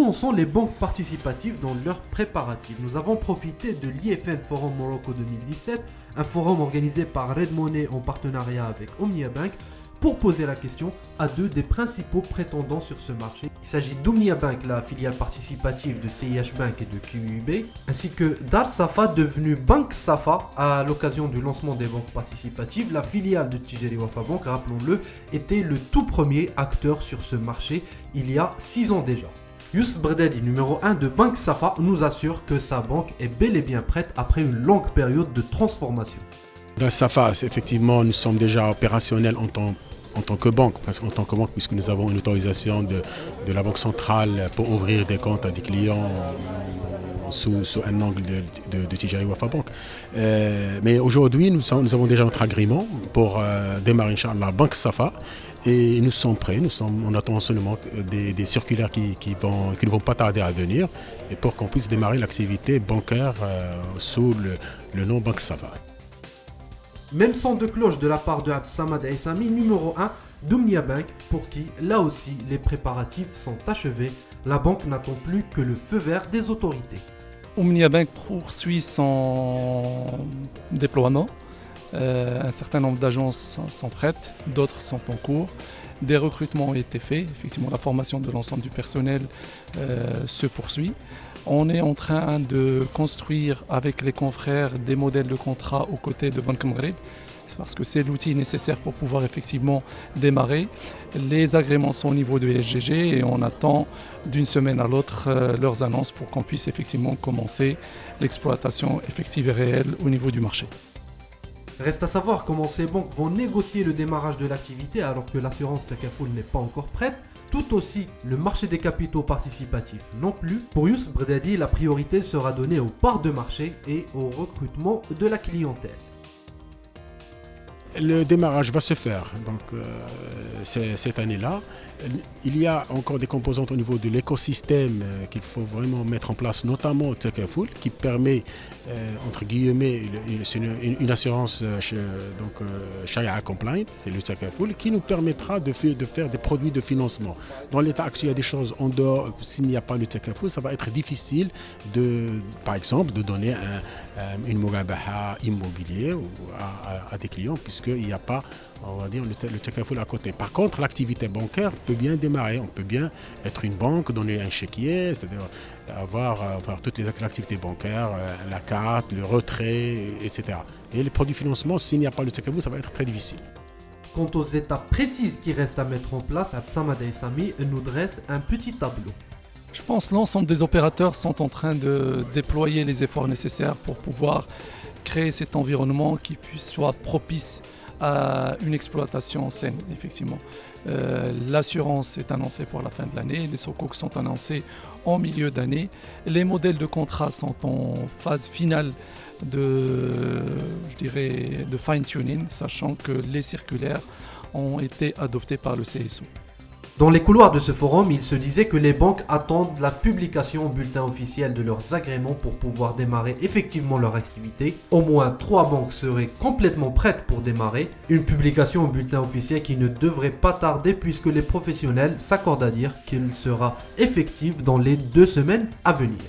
commençons les banques participatives dans leurs préparatifs. Nous avons profité de l'IFN Forum Morocco 2017, un forum organisé par Red Money en partenariat avec Omnia Bank, pour poser la question à deux des principaux prétendants sur ce marché. Il s'agit d'Omnia Bank, la filiale participative de CIH Bank et de QUB, ainsi que Dar Safa, devenu Bank Safa à l'occasion du lancement des banques participatives. La filiale de Tijari Wafa Bank, rappelons-le, était le tout premier acteur sur ce marché il y a 6 ans déjà. Youssef Bredadi, numéro 1 de Bank Safa, nous assure que sa banque est bel et bien prête après une longue période de transformation. Dans Safa, effectivement, nous sommes déjà opérationnels en tant que banque, puisque nous avons une autorisation de la Banque centrale pour ouvrir des comptes à des clients sous un angle de Tijari Wafa Bank. Mais aujourd'hui, nous avons déjà notre agrément pour démarrer, Inch'Allah, Bank Safa. Et nous sommes prêts, on attend seulement des circulaires qui ne vont pas tarder à venir, et pour qu'on puisse démarrer l'activité bancaire sous le nom Bank Safa. Même son de cloche de la part de Abdessamad Aissami, numéro 1 d'Omnia Bank, pour qui, là aussi, les préparatifs sont achevés. La banque n'attend plus que le feu vert des autorités. Omnia Bank poursuit son déploiement. Un certain nombre d'agences sont prêtes, d'autres sont en cours. Des recrutements ont été faits. Effectivement, la formation de l'ensemble du personnel se poursuit. On est en train de construire avec les confrères des modèles de contrat aux côtés de Banque Maghreb, parce que c'est l'outil nécessaire pour pouvoir effectivement démarrer. Les agréments sont au niveau de SGG et on attend d'une semaine à l'autre leurs annonces pour qu'on puisse effectivement commencer l'exploitation effective et réelle au niveau du marché. Reste à savoir comment ces banques vont négocier le démarrage de l'activité alors que l'assurance Takafoul n'est pas encore prête. Tout aussi, le marché des capitaux participatifs non plus. Pour Youssef Bredadi, la priorité sera donnée aux parts de marché et au recrutement de la clientèle. Le démarrage va se faire donc, cette année-là. Il y a encore des composantes au niveau de l'écosystème qu'il faut vraiment mettre en place, notamment au Takafoul, qui permet, entre guillemets, une assurance Sharia compliant, c'est le Takafoul, qui nous permettra de faire des produits de financement. Dans l'état actuel, il y a des choses en dehors, s'il n'y a pas le Takafoul, ça va être difficile, par exemple, de donner une murabaha immobilier à des clients, puisqu'il n'y a pas, on va dire, le Takafoul à côté. Par contre, l'activité bancaire peut bien démarrer. On peut bien être une banque, donner un chéquier, c'est-à-dire avoir toutes les activités bancaires, la carte, le retrait, etc. Et les produits de financement, s'il n'y a pas le Takafoul, ça va être très difficile. Quant aux étapes précises qui restent à mettre en place, Abdessamad Aissami nous dresse un petit tableau. Je pense que l'ensemble des opérateurs sont en train de déployer les efforts nécessaires pour pouvoir créer cet environnement qui soit propice à une exploitation saine, effectivement. L'assurance est annoncée pour la fin de l'année, les SOCOC sont annoncés en milieu d'année. Les modèles de contrat sont en phase finale de fine-tuning, sachant que les circulaires ont été adoptés par le CSO. Dans les couloirs de ce forum, il se disait que les banques attendent la publication au bulletin officiel de leurs agréments pour pouvoir démarrer effectivement leur activité. Au moins 3 banques seraient complètement prêtes pour démarrer. Une publication au bulletin officiel qui ne devrait pas tarder puisque les professionnels s'accordent à dire qu'elle sera effective dans les 2 semaines à venir.